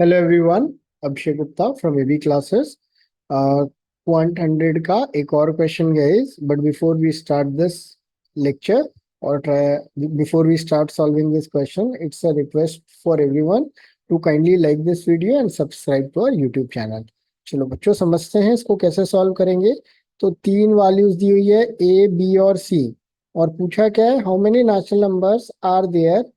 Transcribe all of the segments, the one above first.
Hello everyone, Abhishek Gupta from AB classes. Quant 100 का एक और question guys, but before we start this lecture और try before we start solving this question, it's a request for everyone to kindly like this video and subscribe to our YouTube channel. चलो बच्चों, समझते हैं इसको कैसे solve करेंगे। तो तीन वैल्यूज दी हुई है, ए बी और सी, और पूछा क्या है, how many natural numbers are there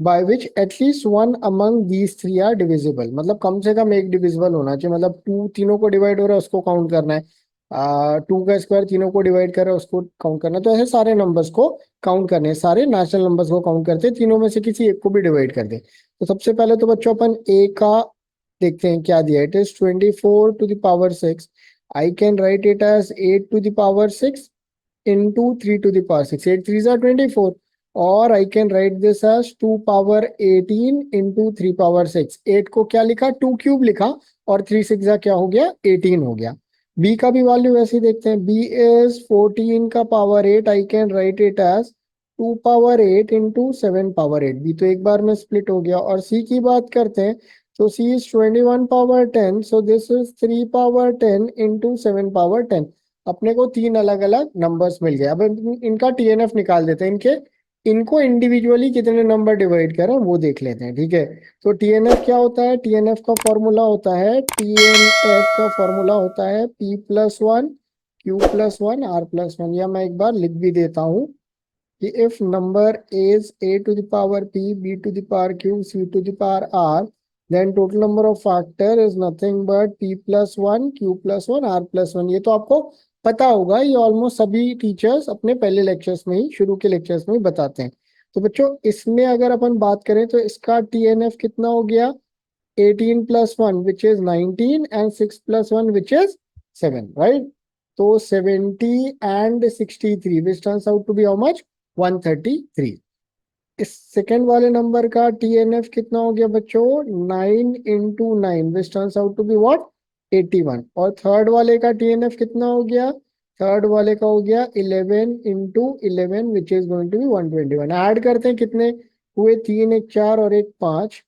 by which at least one among these three are divisible. मतलब कम से कम एक डिविजिबल होना चाहिए। मतलब टू तीनों को डिवाइड हो रहा है उसको काउंट करना है, टू का स्क्वायर तीनों को डिवाइड कर रहा है उसको काउंट करना है। तो ऐसे सारे नंबर्स को काउंट करने हैं, सारे नेचुरल नंबर्स को काउंट करते हैं, तीनों में से किसी एक को भी डिवाइड कर दे। तो सबसे पहले तो बच्चों अपन ए का देखते हैं क्या दिया। It is 24 to the power 6। I can write it as 8 to the power 6 into 3 to the power 6. 8 3s are 24, और I can write this as 2 power 18 into 3 power 6। 8 को क्या लिखा, 2 क्यूब लिखा, और 3 6 क्या हो गया, 18 हो गया। b का भी वैल्यू वैसे ही देखते हैं। b is 14 का power 8। I can write it as 2 power 8 into 7 power 8। b तो एक बार में स्प्लिट हो गया। और c की बात करते हैं तो c is 21 power 10, so this is 3 power 10 into 7 power 10। अपने को तीन अलग अलग नंबर्स मिल गए। अब इनका टीएनएफ निकाल देते हैं, इनके इनको इंडिविजुअली कितने नंबर डिवाइड करें वो देख लेते हैं, ठीक है। तो टीएनएफ क्या होता है, टीएनएफ का फॉर्मूला होता है, टीएनएफ का फॉर्मूला होता है p+1 q+1 r+1। या मैं एक बार लिख भी देता हूँ कि if number is a to the power p, b to the power q, c to the power r, then total number of factor is nothing but p+1 q+1 r+1। ये तो आपको पता होगा, ये ऑलमोस्ट सभी टीचर्स अपने पहले lectures में ही, शुरू के लेक्चर्स में ही बताते हैं। तो बच्चों इसमें अगर अपन बात करें तो इसका टीएनएफ कितना हो गया, 18+1 which is 19 and 6+1 which is 7, right. तो 70 and 63 which turns out to be how much, 133। इस सेकेंड वाले नंबर का टीएनएफ कितना हो गया बच्चों, 9 into 9 which turns out to be what, 81। और थर्ड वाले का टीएनएफ कितना हो गया, थर्ड वाले का हो गया 11 into 11 which is going to be 121। Add करते हैं, कितने हुए, 3 1 4 और 1 5,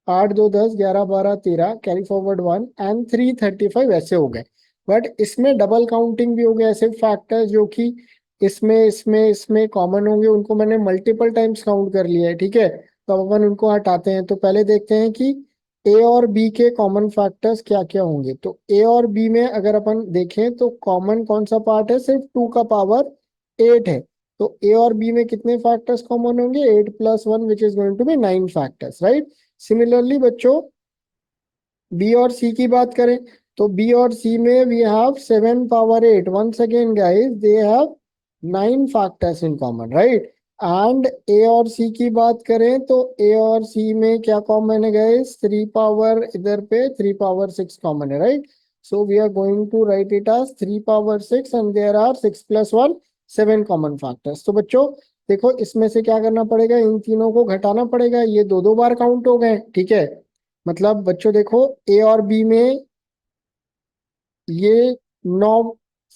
8 2 10 11 12 13, कैरी फॉरवर्ड 1 एंड 335 ऐसे हो गए। बट इसमें डबल काउंटिंग भी हो गया। ऐसे फैक्टर्स जो कि इसमें इसमें इसमें कॉमन होंगे उनको मैंने मल्टीपल टाइम्स काउंट कर लिया है, ठीक है। तो अब अपन उनको हटाते हैं। तो पहले देखते हैं कि ए और बी के कॉमन फैक्टर्स क्या क्या होंगे। तो ए और बी में अगर अपन देखें तो कॉमन कौन सा पार्ट है, सिर्फ 2 का पावर 8 है। तो ए और बी में कितने फैक्टर्स कॉमन होंगे, 8+1 which is going to be 9 factors, right. Similarly बच्चों बी और सी की बात करें तो बी और सी में we have 7 power 8। Once again guys they have 9 factors in common, right. And A और सी की बात करें तो ए और सी में क्या कॉमन है गाइस, 3 पावर, इधर पे 3 पावर 6 कॉमन है, right. So we are going to write it as 3 power 6 and there are 6+1 7 common factors. तो बच्चों देखो इसमें से क्या करना पड़ेगा, इन तीनों को घटाना पड़ेगा। ये दो दो बार काउंट हो गए, ठीक है। मतलब बच्चों देखो ए और बी में ये 9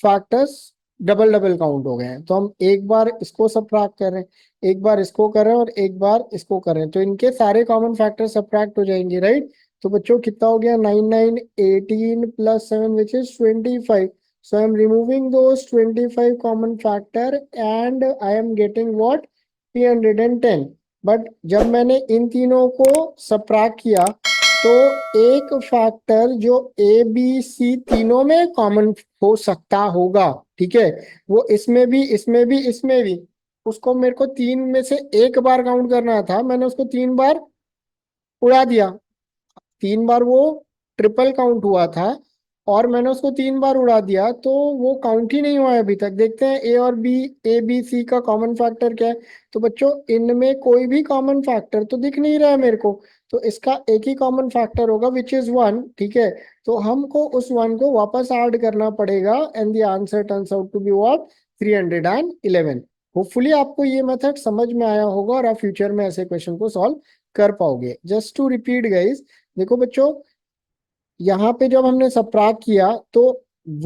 फैक्टर्स डबल डबल काउंट हो गए हैं। तो हम एक बार इसको सबट्रैक्ट कर रहे हैं, एक बार इसको कर रहे हैं और एक बार इसको कर रहे हैं, तो इनके सारे कॉमन फैक्टर सबट्रैक्ट हो जाएंगे, राइट। तो बच्चों कितना हो गया, 9 9 18 + 7 which is 25। So I am removing those 25 common factor and I am getting what, 310। But जब मैंने इन तीनों को सबट्रैक्ट किया तो एक फैक्टर जो ए बी सी तीनों में कॉमन हो सकता होगा, ठीक है, वो इसमें भी इसमें भी इसमें भी, उसको मेरे को तीन में से एक बार काउंट करना था, मैंने उसको 3 बार उड़ा दिया। 3 बार वो ट्रिपल काउंट हुआ था और मैंने उसको 3 बार उड़ा दिया, तो वो काउंट ही नहीं हुआ है अभी तक। देखते हैं ए और बी, ए बी सी का कॉमन फैक्टर क्या है। तो बच्चों इनमें कोई भी कॉमन फैक्टर तो दिख नहीं रहा है मेरे को, तो इसका एक ही कॉमन फैक्टर होगा विच इज 1, ठीक है। तो हमको उस 1 को वापस ऐड करना पड़ेगा and the answer turns out to be what, 311। Hopefully आपको ये मेथड समझ में आया होगा और आप फ्यूचर में ऐसे क्वेश्चन को सॉल्व कर पाओगे। जस्ट टू रिपीट गाइस, देखो बच्चों यहाँ पे जब हमने सबट्रैक्ट किया तो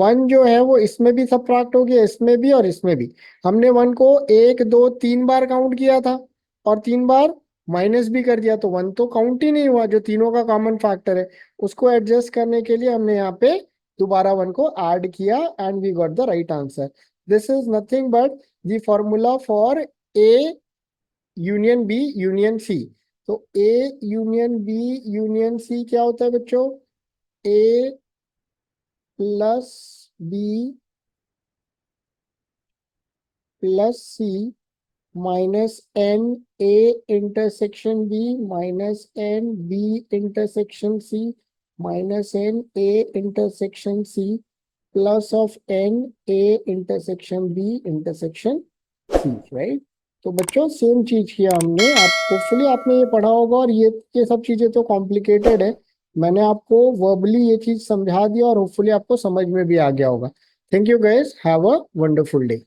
1 जो है वो इसमें भी सबट्रैक्ट हो गया, इसमें भी और इसमें भी। हमने 1 को 1 2 3 बार काउंट किया था और 3 बार माइनस भी कर दिया तो 1 तो काउंट ही नहीं हुआ, जो तीनों का कॉमन फैक्टर है। उसको एडजस्ट करने के लिए हमने यहाँ पे दोबारा 1 को ऐड किया and we got the right answer. This is nothing but the formula for A union B union C. तो A union B union C क्या होता है बच्चों? A plus B plus C minus N A intersection B minus N B intersection C minus N A intersection C plus of N A intersection B intersection C, right. तो बच्चों same चीज किया हमने। आप होपफुली आपने ये पढ़ा होगा, और ये सब चीजें तो कॉम्प्लिकेटेड है, मैंने आपको वर्बली ये चीज समझा दिया और होपफुली आपको समझ में भी आ गया होगा। Thank you guys, have a wonderful day.